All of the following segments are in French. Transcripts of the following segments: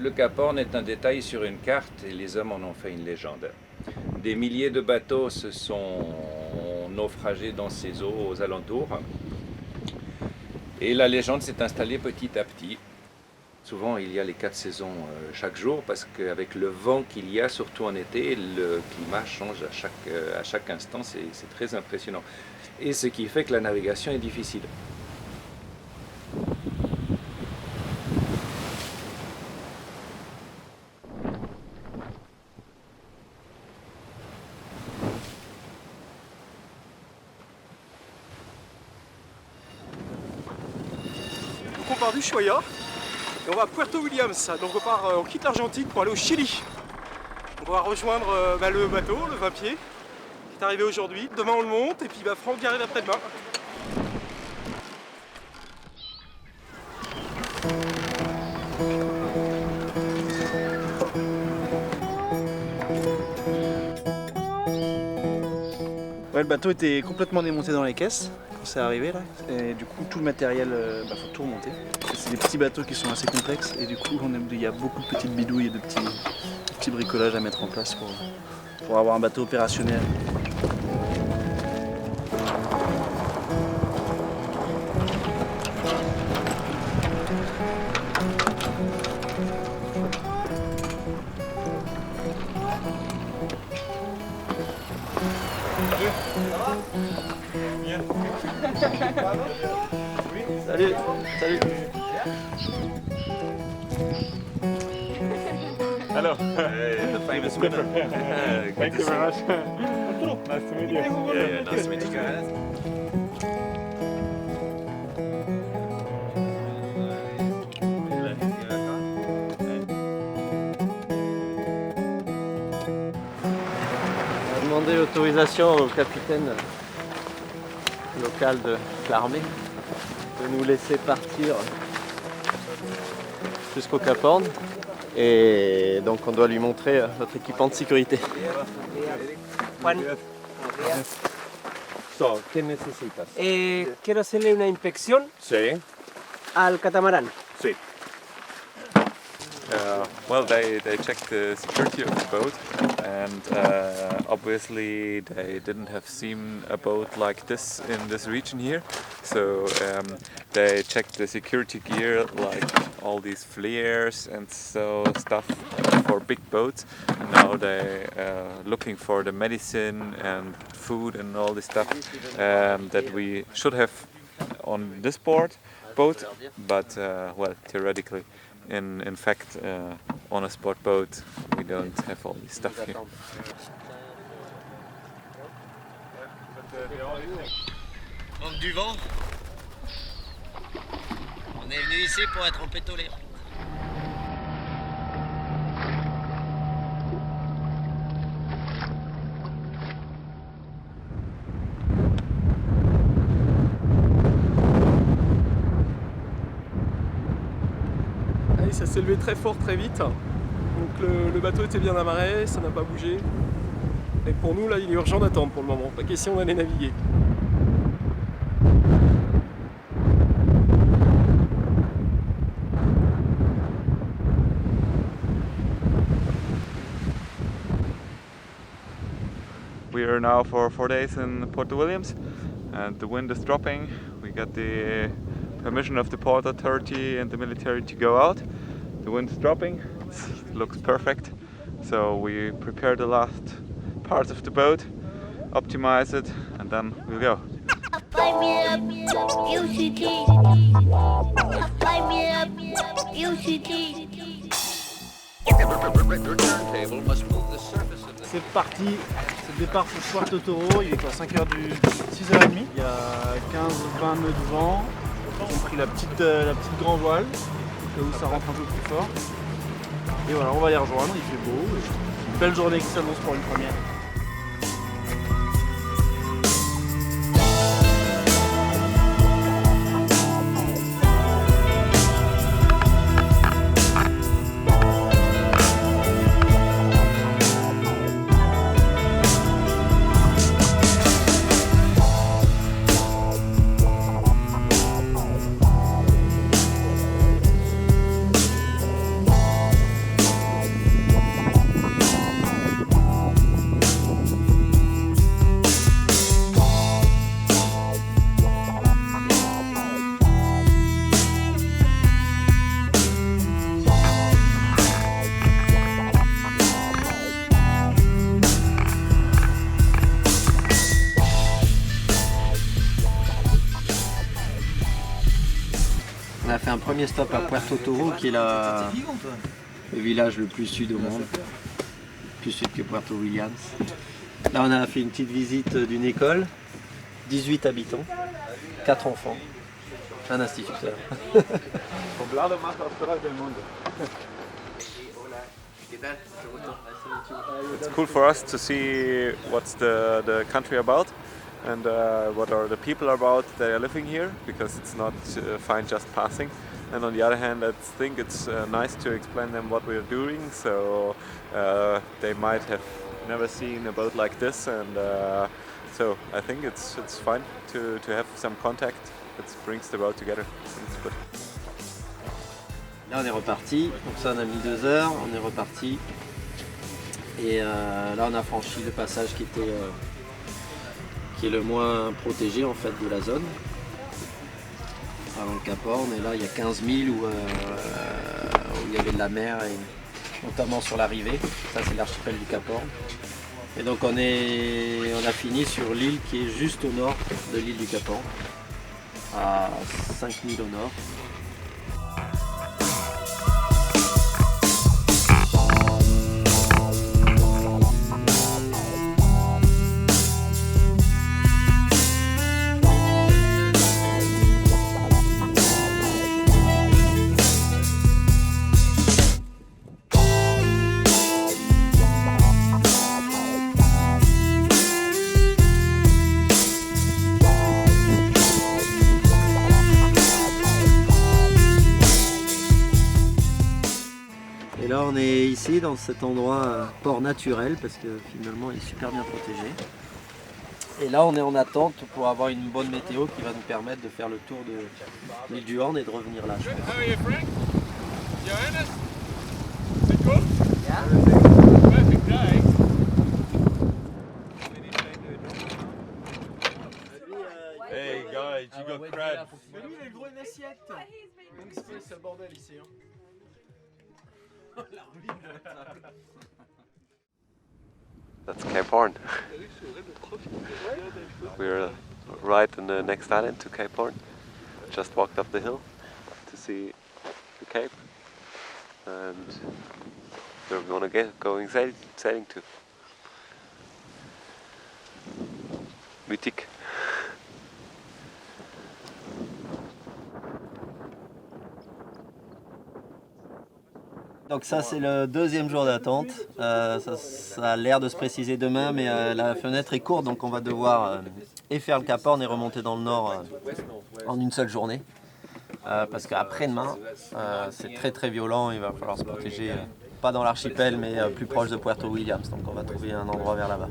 Le Cap Horn est un détail sur une carte et les hommes en ont fait une légende. Des milliers de bateaux se sont naufragés dans ces eaux aux alentours. Et la légende s'est installée petit à petit. Souvent, il y a les 4 saisons chaque jour parce qu'avec le vent qu'il y a, surtout en été, le climat change à chaque instant. C'est très impressionnant. Et ce qui fait que la navigation est difficile. On part d'Ushuaia et on va à Puerto Williams. Donc on quitte l'Argentine pour aller au Chili. On va rejoindre le bateau, le 20 pieds, qui est arrivé aujourd'hui. Demain on le monte et puis Franck y arrive après-demain. Ouais, le bateau était complètement démonté dans les caisses quand c'est arrivé là. Et du coup tout le matériel, faut tout remonter. C'est des petits bateaux qui sont assez complexes et du coup il y a beaucoup de petites bidouilles et de petits bricolages à mettre en place pour avoir un bateau opérationnel. Salut, salut. Hello. The famous winner. Thank you very much. Nice to meet you. Yeah, nice to meet you guys. On a demandé l'autorisation au capitaine local de l'armée de nous laisser partir jusqu'au Cap Horn et donc on doit lui montrer notre équipement de sécurité. Juan, So, ¿qué necesitas? quiero hacerle una inspección Sí. al catamarán. Sí. Well, they checked the security of the boat, and obviously they didn't have seen a boat like this in this region here. So they checked the security gear, like all these flares and so stuff for big boats. And now they looking for the medicine and food and all this stuff that we should have on this boat, but well, theoretically. In fact, on a sport boat, we don't have all this stuff here. Manque du vent. On est venu ici pour être en pétolé. Ça s'est levé très fort très vite. Donc le bateau était bien amarré, ça n'a pas bougé. Et pour nous là il est urgent d'attendre pour le moment, pas question d'aller naviguer. We are now for 4 days in Port Williams, and the wind is dropping. We got the permission of the port authority and the military to go out. The wind is dropping, it looks perfect. So we prepare the last parts of the boat, optimize it, and then we'll go. Light me up, UCT. Light me up, UCT. C'est parti, c'est le départ pour Puerto Toro, il est quoi, 5h du 6h30. Il y a 15-20 nœuds de vent. Ils ont pris la petite grand voile, là où ça rentre un peu plus fort. Et voilà, on va les rejoindre, il fait beau. Une belle journée qui s'annonce pour une première. un premier stop à Puerto Toro, qui est le village le plus sud au monde, plus sud que Puerto Williams. Là, on a fait une petite visite d'une école, 18 habitants, 4 enfants, un instituteur. It's cool for us to see what's the country about and what are the people about that are living here, because it's not fine just passing. And on the other hand, I think it's nice to explain them what we're doing, so they might have never seen a boat like this, and so I think it's fine to have some contact that brings the boat together. It's good. Là, on est reparti, donc ça on a mis 2 heures, on est reparti. Et là, on a franchi le passage qui est le moins protégé en fait de la zone. Avant le Cap Horn, et là il y a 15 000 où il y avait de la mer, et notamment sur l'arrivée. Ça c'est l'archipel du Cap Horn. Et donc on a fini sur l'île qui est juste au nord de l'île du Cap Horn, à 5000 au nord. Et là on est ici dans cet endroit port naturel parce que finalement il est super bien protégé. Et là on est en attente pour avoir une bonne météo qui va nous permettre de faire le tour de l'île du Horn et de revenir là, je pense. Hey guys, you got crab. Mais lui il a le droit à une assiette. Donc c'est le bordel ici. That's Cape Horn. We're right in the next island to Cape Horn. Just walked up the hill to see the Cape, and we're gonna going sailing to Mutique. Donc ça c'est le 2e jour d'attente, ça a l'air de se préciser demain, mais la fenêtre est courte, donc on va devoir et faire le Cap Horn et remonter dans le nord en une seule journée. Parce qu'après-demain c'est très très violent, il va falloir se protéger, pas dans l'archipel mais plus proche de Puerto Williams, donc on va trouver un endroit vers là-bas.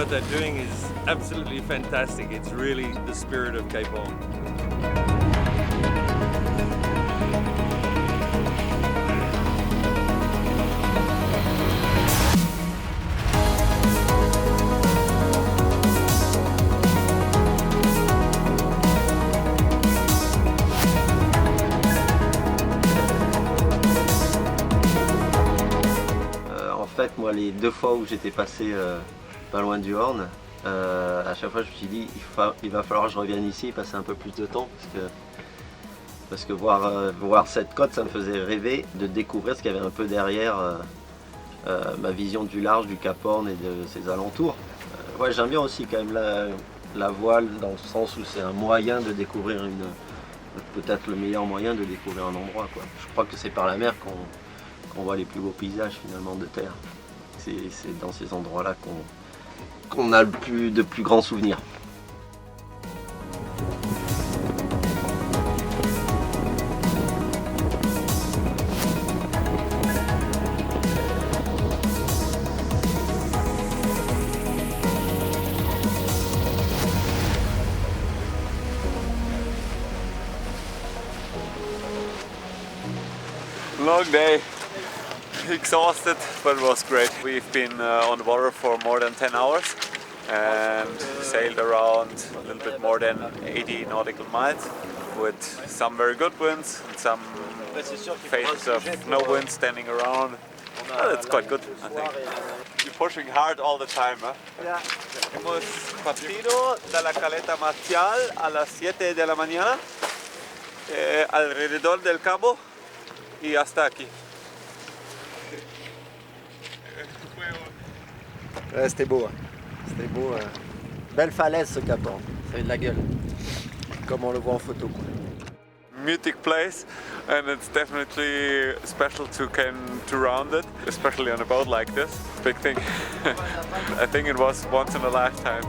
what they're doing is absolutely fantastic. It's really the spirit of Cape Horn. En fait, moi, les 2 fois où j'étais passé pas loin du Horn, à chaque fois je me suis dit il va falloir que je revienne ici et passer un peu plus de temps parce que voir cette côte, ça me faisait rêver de découvrir ce qu'il y avait un peu derrière ma vision du large du Cap Horn et de ses alentours. Ouais, j'aime bien aussi quand même la voile dans le sens où c'est un moyen de découvrir peut-être le meilleur moyen de découvrir un endroit, quoi. Je crois que c'est par la mer qu'on voit les plus beaux paysages finalement de terre. C'est dans ces endroits-là qu'on a de plus grands souvenirs. Long day, exhausted, but it was great. We've been on the water for more than 10 hours and sailed around a little bit more than 80 nautical miles with some very good winds and some phases of no wind standing around. Well, it's quite good, I think. You're pushing hard all the time, huh? Yeah. Hemos partido de la Caleta Marcial a las 7 de la mañana, alrededor del cabo y hasta aquí. Ouais, c'était beau. Hein. C'était beau. Belle falaise ce Cap Horn. Ça fait de la gueule. Comme on le voit en photo, quoi. Mythic place, and it's definitely special to round it, especially on a boat like this. Big thing. I think it was once in a lifetime.